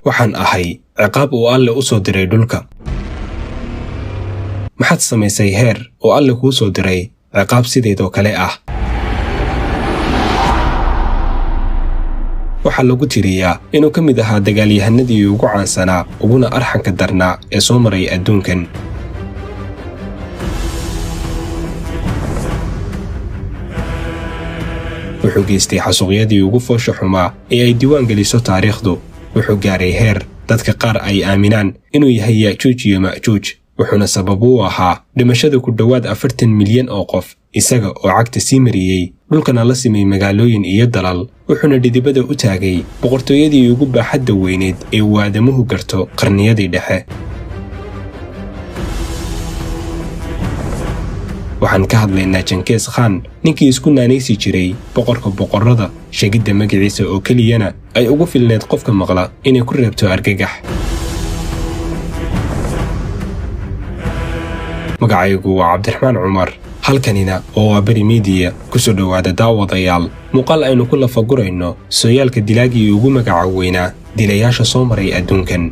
waxaan ahay ciqaab uu Alle u soo diray dhulka. maxaad samaysay heer oo Alle kuu soo diray ciqaab sideedoo kale ah? waxaa lagu tiriyaa inuu ka mid ahaa dagaalyahanadii ugu caansanaa uguna arxanka darnaa ee soo maray adduunkan. wuxuu geystay xasuuqyadii ugu foosha xumaa ee ay diiwaan geliso taariikhdu. wuxuu gaaray heer dadka qaar ay aaminaan inuu yahay Yaajuuj iyo Maajuuj, wuxuuna sabab u ahaa dhimashada ku dhowaad 40 milyan oo qof, isaga oo cagta sii mariyey dhulkana la simay magaalooyin iyo dalal. wuxuuna dhidibada u taagay boqortooyadii ugu baaxadda weyneed ee uu aadamuhu garto qarniyadii dhexe. waxaan ka hadlaynaa Genghis Khan, ninkii isku naanaysi jiray boqorka boqorrada. sheegidda magaciisa oo keliyana ay ugu filneed qofka maqla inay ku reebto argagax. magacaygu waa Cabdiraxmaan Cumar, halkanina oo waa Bari Media. ku soo dhowaada daawadayaal muuqaal aynu ku lafagurayno sooyaalka dilaagii ugu magaca weynaa dilayaasha soo maray adduunkan.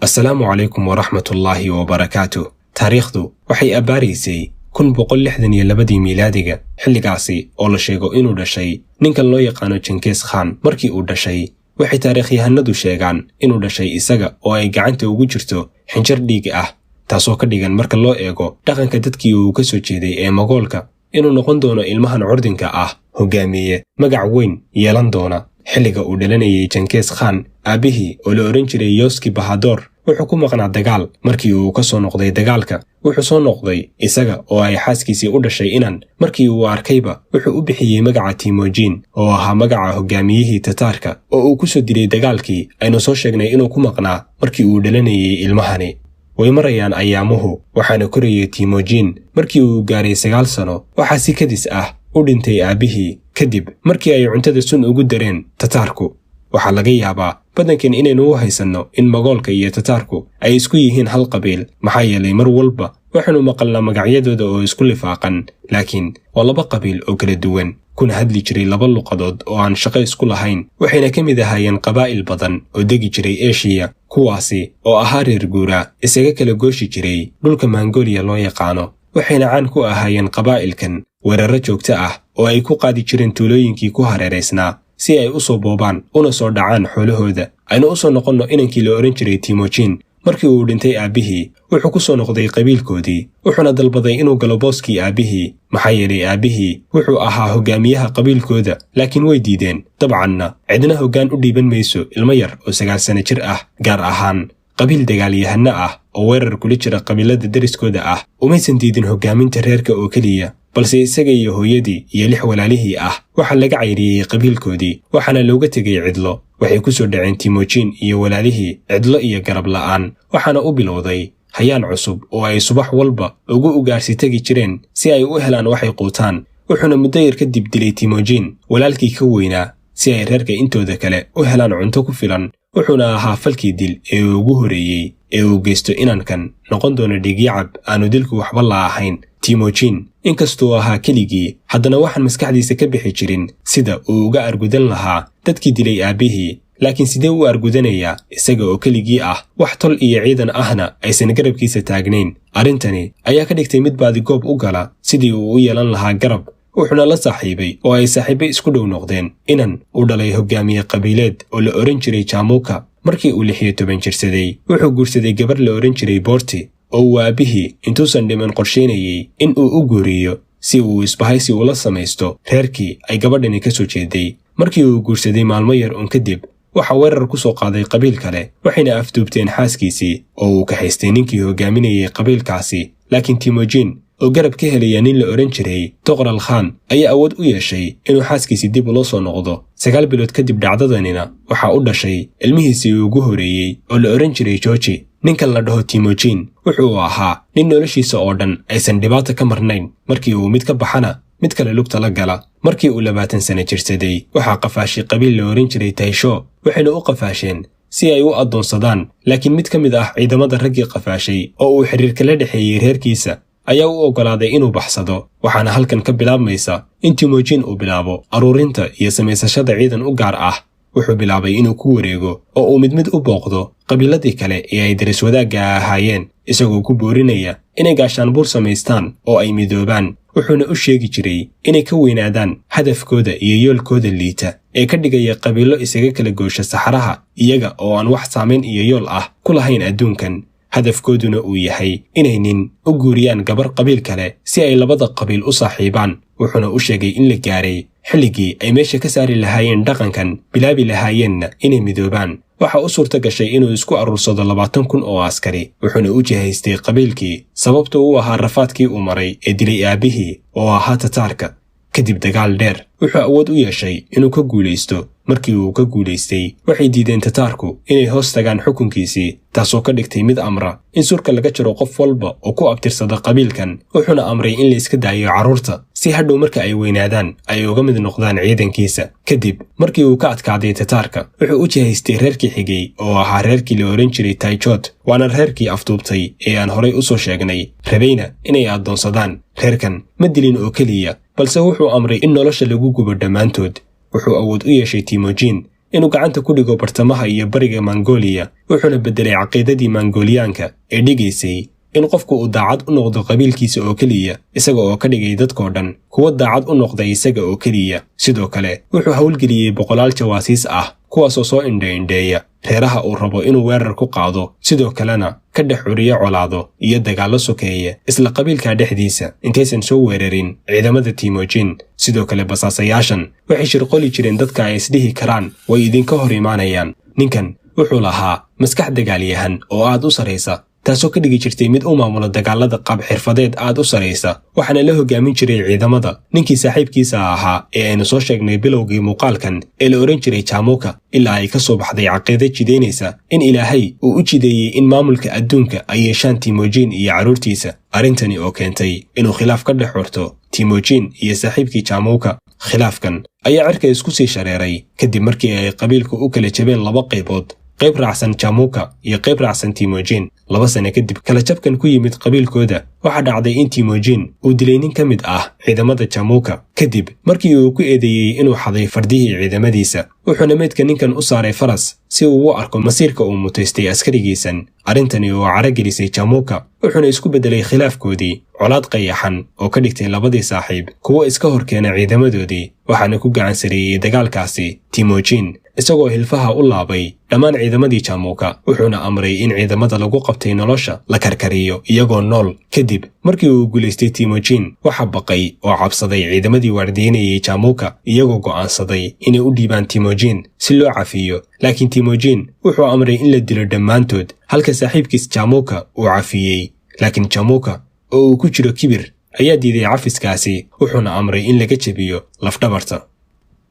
السلام عليكم ورحمة الله وبركاته. taariikhdu waxay abaaraysay 1162 miilaadiga, xilligaasi oo la sheego inuu dhashay ninkan loo yaqaano Genghis Khan. markii uu dhashay waxay taariikhyahanadu sheegaan inuu dhashay isaga oo ay gacanta ugu jirto xinjir dhiig ah, taasoo ka dhigan marka loo eego dhaqanka dadkii uu ka soo jeeday ee Mogoolka inuu noqon doono ilmahan curdinka ah hogaamiye magac weyn yeelan doona. xilliga uu dhalanayay Genghis Khan, aabihii oo la oran jiray Yoski Bahadur wuxuu ku maqnaa dagaal. markii uu ka soo noqday dagaalka wuxuu soo noqday isaga oo ay xaaskiisii u dhashay inan. markii uu arkayba wuxuu u bixiyey magaca Timujin oo ahaa magaca hogaamiyihii Tataarka oo uu ku soo dilay dagaalkii aynu soo sheegnay inuu ku maqnaa markii uu dhalanayay ilmahani. way marayaan ayaamuhu, waxaana korayay Timujin. markii uu gaaray 9 sano waxaa si kadis ah u dhintay aabihii kadib markii ay cuntada sun ugu dareen Tataarku. waxaa laga yaabaa badankan inaynu u haysanno in Mogoolka iyo Tataarku ay isku yihiin hal qabiil, maxaa yeelay mar walba waxaanu maqalnaa magacyadooda oo isku lifaaqan, laakiin waa laba qabiil oo kala duwan kuna hadli jiray laba luqadood oo aan shaqo isku lahayn. waxayna ka mid ahaayeen qabaa'il badan oo degi jiray Aasiya, kuwaasi oo ahaa reer guura isaga kala gooshi jiray dhulka Mongolia loo yaqaano. waxayna caan ku ahaayeen qabaa'ilkan weerarro joogto ah oo ay ku qaadi jireen tuulooyinkii ku hareeraysnaa si ay u soo boobaan una soo dhacaan xoolahooda. aynu u soo noqonno inankii la oran jiray Timujin. markii uu dhintay aabihii wuxuu ku soo noqday qabiilkoodii, wuxuuna dalbaday inuu galo booskii aabihii, maxaa yeelay aabihii wuxuu ahaa hogaamiyaha qabiilkooda. laakiin way diideen. dabcanna cidna hoggaan u dhiiban mayso ilmo yar oo 9 sano jir ah, gaar ahaan qabiil dagaalyahano ah oo weerar kula jira qabiilada deriskooda ah. umaysan diidin hogaaminta reerka oo keliya, balse isaga iyo hooyadii iyo 6 walaalihii ah waxaa laga cayriyey qabiilkoodii, waxaana looga tegay cidlo. waxay ku soo dhaceen Timujin iyo walaalihii cidlo iyo garab la'aan, waxaana u bilowday hayaan cusub oo ay subax walba ugu ugaarsi tagi jireen si ay u helaan waxay quutaan. wuxuuna muddo yar kadib dilay Timujin walaalkii ka weynaa si ay reerka intooda kale u helaan cunto ku filan. wuxuuna ahaa falkii dil ee ugu horeeyey ee uu geysto inankan noqon doono dhiigyacab aanu dilku waxba la ahayn. Timujin inkastoo ahaa keligii, haddana waxaan maskaxdiisa ka bixi jirin sida uu uga argudan lahaa dadkii dilay aabihii. laakiin sidee u argudanayaa isaga oo keligii ah, wax tol iyo ciidan ahna aysan garabkiisa taagnayn? arrintani ayaa ka dhigtay mid baadigoob u gala sidii uu u yeelan lahaa garab. wuxuuna la saaxiibay oo ay saaxiibo isku dhow noqdeen inan u dhalay hogaamiye qabiileed oo la oran jiray Jamuka. markii uu 16 jirsaday wuxuu guursaday gabar la oran jiray Borti oo uu aabihii intuusan dhiman qorsheynayay in uu u guuriyo si uu isbahaysi ula samaysto reerkii ay gabadhani ka soo jeeday. markii uu guursaday maalmo yar un kadib waxaa weerar ku soo qaaday qabiil kale, waxayna afduubteen xaaskiisii oo uu kaxaystay ninkii hogaaminayay qabiilkaasi. laakiin Timujin oo garab ka helaya nin la oran jiray Toqral Khan ayaa awood u yeeshay inuu xaaskiisii dib ula soo noqdo. 9 bilood kadib dhacdadanina waxaa u dhashay ilmihiisii ugu horeeyey oo la oran jiray Joji. ninkan la dhaho Timujin wuxuu ahaa nin noloshiisa oo dhan aysan dhibaato ka marnayn. markii uu mid ka baxana mid kale lugta la gala. markii uu 20 sano jirsaday waxaa qafaashay qabiil la oran jiray Taisho, waxayna u qafaasheen si ay u adoonsadaan. laakiin mid ka mid ah ciidamada raggii qafaashay oo uu xiriir kala dhaxeeyay reerkiisa ayaa u ogolaaday inuu baxsado. waxaana halkan ka bilaabmaysa in Temujin uu bilaabo aruurinta iyo samaysashada ciidan u gaar ah. wuxuu bilaabay inuu ku wareego oo uu mid u booqdo qabiiladii kale ee ay daris wadaagga ahaayeen, isagoo ku boorinaya inay gaashaanbuur samaystaan oo ay midoobaan. wuxuuna u sheegi jiray inay ka weynaadaan hadafkooda iyo yoolkooda liita ee ka dhigaya qabiilo isaga kala goosha saxaraha iyaga oo aan wax saamayn iyo yool ah ku lahayn adduunkan. hadafkooduna uu yahay inay nin u guuriyaan gabar qabiil kale si ay labada qabiil u saaxiibaan. wuxuuna u sheegay in la gaaray xilligii ay meesha ka saari lahaayeen dhaqankan, bilaabi lahaayeenna inay midoobaan. waxa u suurta gashay inuu isku aruursado 20,000 oo askari, wuxuuna u jihaystay qabiilkii sababtoo u ahaa rafaadkii uu maray ee dilay aabihii oo ahaa Tataarka. kadib dagaal dheer wuxuu awood u yeeshay inuu ka guulaysto. markii uu ka guulaystay waxay diideen Tataarku inay hoos tagaan xukunkiisii, taasoo ka dhigtay mid amra in surka laga jiro qof walba oo ku abtirsada qabiilkan. wuxuuna amray in la iska daayo carruurta si hadhow marka ay weynaadaan ay uga mid noqdaan ciidankiisa. kadib markii uu ka adkaaday Tataarka wuxuu u jihaystay reerkii xigay oo ahaa reerkii la oran jiray Taichot, waana reerkii afduubtay ee aan horay u soo sheegnay, rabayna inay adoonsadaan. reerkan ma dilin oo keliya, balse wuxuu amray in nolosha lagu gubo dhammaantood. wuxuu awood u yeeshay Temujin inuu gacanta ku dhigo bartamaha iyo bariga Mongolia, wuxuuna bedelay caqiidadii Mongoliyaanka ee dhigaysay in qofku uu daacad u noqdo qabiilkiisa oo keliya, isaga oo ka dhigay dadkoo dhan kuwa daacad u noqda isaga oo keliya. sidoo kale wuxuu hawlgeliyey 100 jawaasiis ah kuwaasoo soo indha-indheeya reeraha uu rabo inuu weerar ku qaado, sidoo kalena ka dhex curiyo colaado iyo dagaallo sokeeye isla qabiilka dhexdiisa intaysan soo weerarin ciidamada Temujin. sidoo kale basaasayaashan waxay shirqoli jireen dadka ay isdhihi karaan way idinka hor imaanayaan. ninkan wuxuu lahaa maskax dagaalyahan oo aad u saraysa, taasoo ka dhigi jirtay mid u maamula dagaalada qaab xirfadeed aad u saraysa. waxaana la hogaamin jiray ciidamada ninkii saaxiibkiisa ahaa ee aynu soo sheegnay bilowgii muuqaalkan ee la oran jiray Chamuka, ilaa ay ka soo baxday caqiido jidaynaysa in ilaahay uu u jideeyey in maamulka adduunka ay yeeshaan Temujin iyo carruurtiisa. arrintani oo keentay inuu khilaaf ka dhex xurto Temujin iyo saaxiibkii Chamuka. khilaafkan ayaa cirka isku sii shareeray kadib markii ay qabiilku u kala jabeen 2 qaybood, qayb raacsan Chamuka iyo qayb raacsan Temujin. 2 sano kadib kala jabkan ku yimid qabiilkooda waxaa dhacday in Temujin uu dilay nin ka mid ah ciidamada Chamuka kadib markii uu ku eedeeyey inuu xaday fardihii ciidamadiisa. wuxuuna meydka ninkan u saaray faras si uu u arko masiirka uu mutaystay askarigiisan. arrintani oo caragelisay Chamuka, wuxuuna isku bedelay khilaafkoodii colaad qayaxan oo ka dhigtay labadii saaxiib kuwa iska horkeena ciidamadoodii. waxaana ku gacan sareeyey dagaalkaasi Temujin isagoo hilfaha u laabay dhammaan ciidamadii Chamuka, wuxuuna amray in ciidamada lagu qabtay nolosha la karkariyo iyagoo nool. kadib markii uu guulaystay Temujin waxaa baqay oo cabsaday ciidamadii waardiinayay Chamuka, iyagoo go'aansaday inay u dhiibaan Temujin si loo cafiyo. laakiin Temujin wuxuu amray in la dilo dhammaantood halka saaxiibkiis Chamuka uu cafiyey. laakiin Chamuka oo uu ku jiro kibir ayaa diiday cafiskaasi, wuxuuna amray in laga jabiyo lafdhabarta.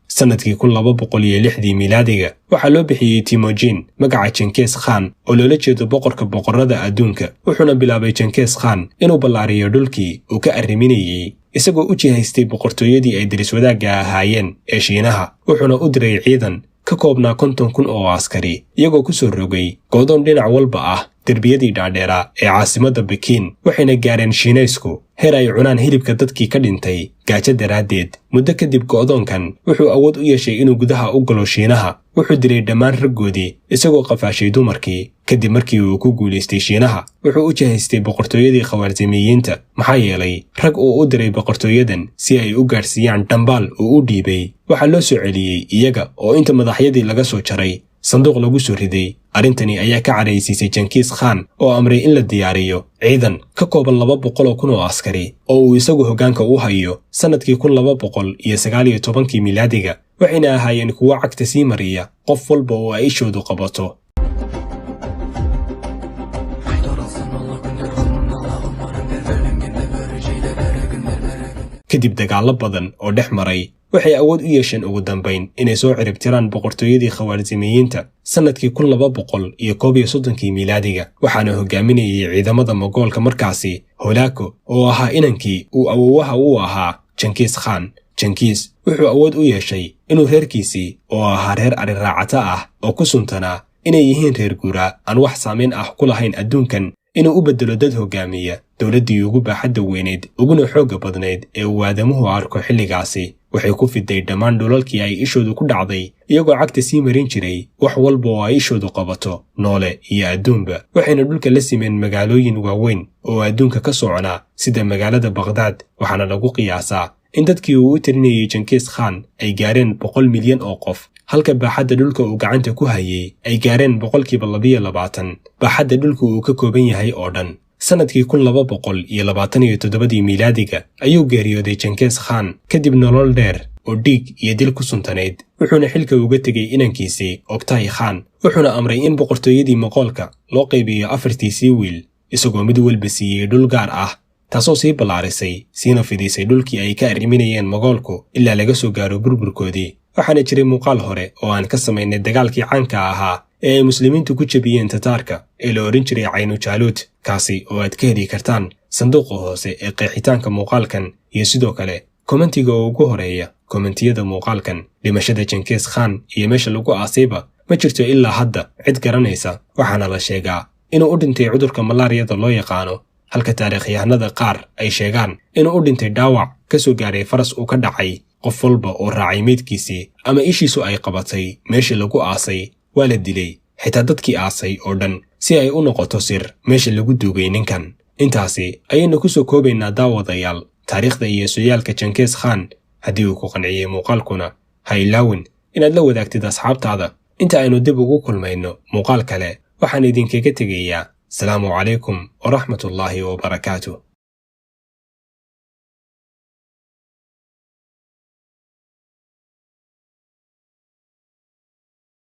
sanadkii 206 miilaadiga waxaa loo bixiyey Temujin magaca Genghis Khan oo loola jeedo boqorka boqorada adduunka. wuxuuna bilaabay Genghis Khan inuu ballaariyo dhulkii uu ka arriminayay, isagoo u jihaystay boqortooyadii ay daris wadaagga ahaayeen ee Shiinaha. wuxuuna u diray ciidan ka koobnaa 50,000 oo askari, iyagoo ku soo rogay go'doon dhinac walba ah derbiyadii dhaadheeraa ee caasimadda Pekin. waxayna gaareen Shiinaysku heer ay cunaan hilibka dadkii ka dhintay gaajo daraaddeed. muddo kadib go'doonkan wuxuu awood u yeeshay inuu gudaha u galo Shiinaha. wuxuu dilay dhammaan raggoodii isagoo qafaashay dumarkii. kadib markii uu ku guulaystay Shiinaha wuxuu u jihaystay boqortooyadii Khawaarzimiyiinta, maxaa yeelay rag uu u diray boqortooyadan si ay u gaarsiiyaan dhambaal uu u dhiibay. waxaa loo soo celiyey iyaga oo inta madaxyadii laga soo jaray sanduuq lagu soo riday. arrintani ayaa ka caraysiisay Genghis Khan oo amray in la diyaariyo ciidan ka kooban 200,000 oo askari oo uu isagu hoggaanka u hayo. sanadkii 219 miilaadiga waxayna ahaayeen kuwo cagta sii mariya qof walba oo ay ishoodu qabato. kadib dagaallo badan oo dhex maray waxay awood u yeesheen ugu dambayn inay soo ciribtiraan boqortooyadii Khawaarzimiyiinta sanadkii 231 miilaadiga. waxaana hogaaminayay ciidamada Mongoolka markaasi Holako oo ahaa inankii uu awoowaha u ahaa Genghis Khan. Genghis wuxuu awood u yeeshay inuu reerkiisii oo ahaa reer ariraacata ah oo ku suntanaa inay yihiin reer guuraa aan wax saameyn ah ku lahayn adduunkan inuu u beddelo dad hogaamiya dowladdii ugu baaxadda weyneed uguna xoogga badnayd ee uu aadamuhu arko xilligaasi. waxay ku fiday dhammaan dhulalkii ay ishoodu ku dhacday iyagoo cagta sii marin jiray wax walba oo ay ishoodu qabato noole iyo adduunba. waxayna dhulka la simeen magaalooyin waaweyn oo adduunka ka soconaa sida magaalada Baghdad. waxaana lagu qiyaasaa in dadkii uu u tirinayay Genghis Khan ay gaareen 100 milyan oo qof, halka baaxadda dhulka uu gacanta ku hayay ay gaareen 22% baaxadda dhulka uu ka kooban yahay oo dhan. sanadkii 1227 miilaadiga ayuu geeriyooday Genghis Khan kadib nolol dheer oo dhiig iyo dil ku suntanayd. wuxuuna xilka uga tegay inankiisii Oktay Khan, wuxuuna amray in boqortooyadii Moqolka loo qaybiyo 4 wiil, isagoo mid walba siiyey dhul gaar ah, taasoo sii ballaarisay siina fidisay dhulkii ay ka arriminayeen Moqolku ilaa laga soo gaaro burburkoodii. waxaana jiray muuqaal hore oo aan ka samaynay dagaalkii caanka ahaa ee ay muslimiintu ku jabiyeen Tataarka ee la oran jiray Caynu Jaaluud, kaasi oo aad ka heli kartaan sanduuqa hoose ee qeexitaanka muuqaalkan iyo sidoo kale kommentiga ugu horeeya kommentiyada muuqaalkan. dhimashada Genghis Khan iyo meesha lagu aasayba ma jirto ilaa hadda cid garanaysa, waxaana la sheegaa inuu u dhintay cudurka malaariyada loo yaqaano, halka taariikhyahanada qaar ay sheegaan inuu u dhintay dhaawac ka soo gaaray faras uu ka dhacay. qof walba oo raacay meydkiisii ama ishiisu ay qabatay meesha lagu aasay waa la dilay, xitaa dadkii aasay oo dhan, si ay u noqoto sir meesha lagu duugay ninkan. intaasi ayaynu ku soo koobaynaa daawadayaal taariikhda iyo sooyaalka Genghis Khan. haddii uu ku qanciyey muuqaalkuna ha ilaawin inaad la wadaagtid asxaabtaada. inta aynu dib ugu kulmayno muuqaal kale waxaan idinkaga tegayaa salaamu calaykum waraxmatullaahi wabarakaatuh.